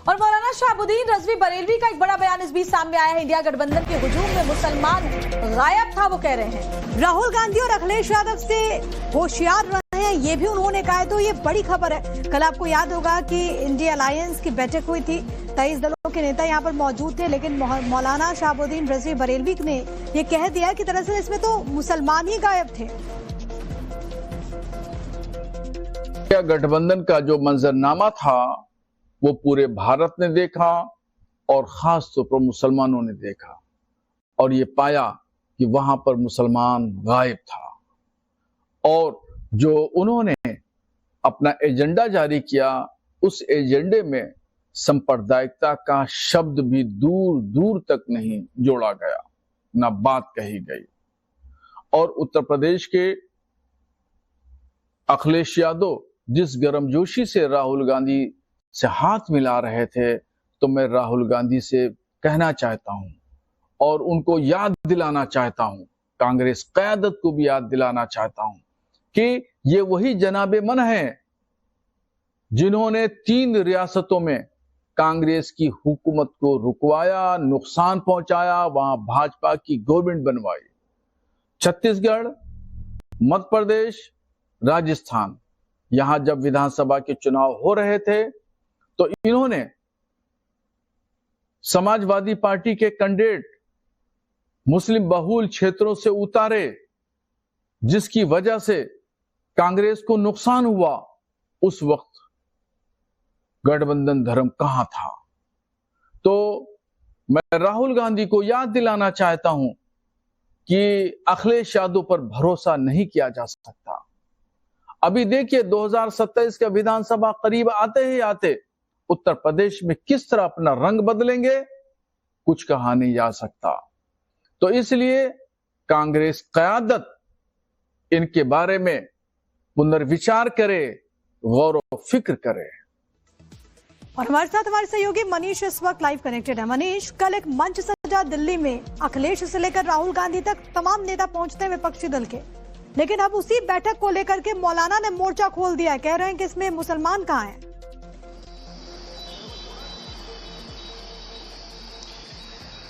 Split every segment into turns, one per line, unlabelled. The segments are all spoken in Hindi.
और मौलाना शहाबुद्दीन रजवी बरेलवी का एक बड़ा बयान इस बीच सामने आया है। इंडिया गठबंधन के हुजूम में मुसलमान गायब था, वो कह रहे हैं।
राहुल गांधी और अखिलेश यादव से होशियार रहे हैं, ये भी उन्होंने कहा है, तो ये बड़ी खबर है। कल आपको याद होगा कि इंडिया अलायंस की बैठक हुई थी, 23 दलों के नेता यहाँ पर मौजूद थे, लेकिन मौलाना शहाबुद्दीन रजवी बरेलवी ने ये कह दिया कि दरअसल इसमें तो मुसलमान ही गायब थे।
गठबंधन का जो मंजरनामा था वो पूरे भारत ने देखा और खास तौर पर मुसलमानों ने देखा और ये पाया कि वहां पर मुसलमान गायब था। और जो उन्होंने अपना एजेंडा जारी किया, उस एजेंडे में सांप्रदायिकता का शब्द भी दूर दूर तक नहीं जोड़ा गया, ना बात कही गई। और उत्तर प्रदेश के अखिलेश यादव जिस गर्मजोशी से राहुल गांधी से हाथ मिला रहे थे, तो मैं राहुल गांधी से कहना चाहता हूं और उनको याद दिलाना चाहता हूं, कांग्रेस क़यादत को भी याद दिलाना चाहता हूं कि ये वही जनाबे मन है जिन्होंने 3 रियासतों में कांग्रेस की हुकूमत को रुकवाया, नुकसान पहुंचाया, वहां भाजपा की गवर्नमेंट बनवाई। छत्तीसगढ़, मध्य प्रदेश, राजस्थान, यहां जब विधानसभा के चुनाव हो रहे थे तो इन्होंने समाजवादी पार्टी के कैंडिडेट मुस्लिम बहुल क्षेत्रों से उतारे, जिसकी वजह से कांग्रेस को नुकसान हुआ। उस वक्त गठबंधन धर्म कहां था? तो मैं राहुल गांधी को याद दिलाना चाहता हूं कि अखिलेश यादव पर भरोसा नहीं किया जा सकता। अभी देखिए 2027 का विधानसभा करीब आते ही आते उत्तर प्रदेश में किस तरह अपना रंग बदलेंगे, कुछ कहा नहीं जा सकता। तो इसलिए कांग्रेस क़यादत इनके बारे में पुनर्विचार करे, गौर व फिक्र करे।
और हमारे साथ हमारे सहयोगी मनीष इस वक्त लाइव कनेक्टेड है। मनीष, कल एक मंच सजा दिल्ली में, अखिलेश से लेकर राहुल गांधी तक तमाम नेता पहुंचते हैं विपक्षी दल के, लेकिन अब उसी बैठक को लेकर के मौलाना ने मोर्चा खोल दिया है, कह रहे हैं कि इसमें मुसलमान कहाँ हैं।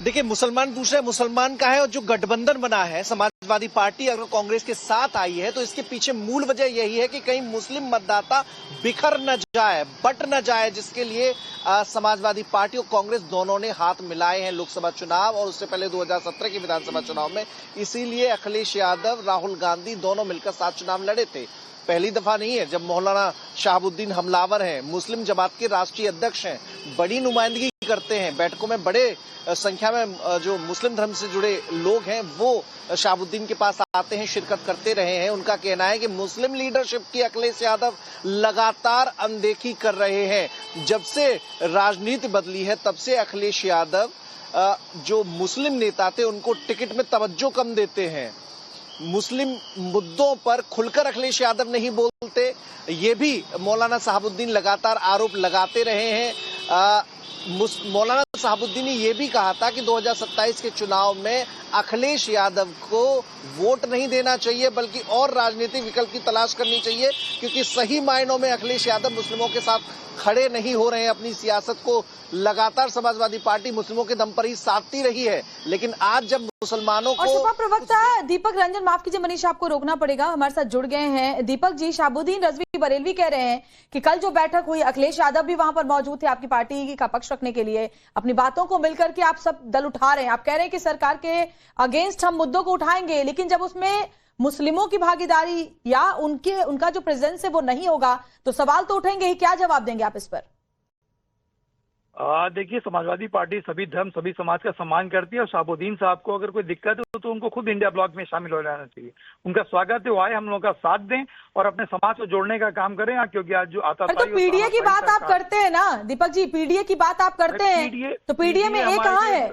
देखिए, मुसलमान पूछ रहे हैं मुसलमान का है, और जो गठबंधन बना है समाजवादी पार्टी अगर कांग्रेस के साथ आई है तो इसके पीछे मूल वजह यही है कि कहीं मुस्लिम मतदाता बिखर न जाए, बट न जाए, जिसके लिए समाजवादी पार्टी और कांग्रेस दोनों ने हाथ मिलाए हैं लोकसभा चुनाव और उससे पहले 2017 के विधानसभा चुनाव में। इसीलिए अखिलेश यादव, राहुल गांधी दोनों मिलकर 7 चुनाव लड़े थे। पहली दफा नहीं है जब मौलाना शहाबुद्दीन हमलावर हैं, मुस्लिम जमात के राष्ट्रीय अध्यक्ष हैं, बड़ी नुमाइंदगी करते हैं, बैठकों में बड़े संख्या में जो मुस्लिम धर्म से जुड़े लोग हैं वो शहाबुद्दीन के पास आते हैं, शिरकत करते रहे हैं। उनका कहना है कि मुस्लिम लीडरशिप की अखिलेश यादव लगातार अनदेखी कर रहे हैं। जब से राजनीति बदली है तब से अखिलेश यादव जो मुस्लिम नेता थे उनको टिकट में तवज्जो कम देते हैं, मुस्लिम मुद्दों पर खुलकर अखिलेश यादव नहीं बोलते। ये भी मौलाना शहाबुद्दीन लगातार आरोप लगाते रहे हैं। मौलाना शहाबुद्दीन ने यह भी कहा था कि 2027 के चुनाव में अखिलेश यादव को वोट नहीं देना चाहिए बल्कि और राजनीतिक विकल्प की तलाश करनी चाहिए, क्योंकि सही मायनों में अखिलेश यादव मुस्लिमों के साथ खड़े नहीं हो रहे हैं। अपनी सियासत को लगातार समाजवादी पार्टी मुस्लिमों के दम पर ही साधती रही है, लेकिन आज जब मुसलमानों को।
और सुबह प्रवक्ता दीपक रंजन, माफ कीजिए मनीष, आपको रोकना पड़ेगा, हमारे साथ जुड़ गए हैं। दीपक जी, शहाबुद्दीन रजवी बरेलवी कह रहे हैं कि कल जो बैठक हुई, अखिलेश यादव भी वहां पर मौजूद थे आपकी पार्टी का पक्ष रखने के लिए, अपनी बातों को मिलकर के आप सब दल उठा रहे हैं। आप कह रहे हैं कि सरकार के अगेंस्ट हम मुद्दों को उठाएंगे, लेकिन जब उसमें मुस्लिमों की भागीदारी या उनका जो प्रेजेंस है वो नहीं होगा तो सवाल तो उठेंगे ही। क्या जवाब देंगे आप इस पर?
देखिए, समाजवादी पार्टी सभी धर्म सभी समाज का सम्मान करती है और शहाबुद्दीन साहब को अगर कोई दिक्कत है तो उनको खुद इंडिया ब्लॉक में शामिल हो जाना चाहिए। उनका स्वागत है, वो आए, हम लोगों का साथ दें और अपने समाज को जोड़ने का काम करें, क्योंकि आज जो आता
तो पीडीए की बात आप करते हैं ना दीपक जी, पीडीए की बात आप करते हैं, तो पीडीए में ए कहाँ है?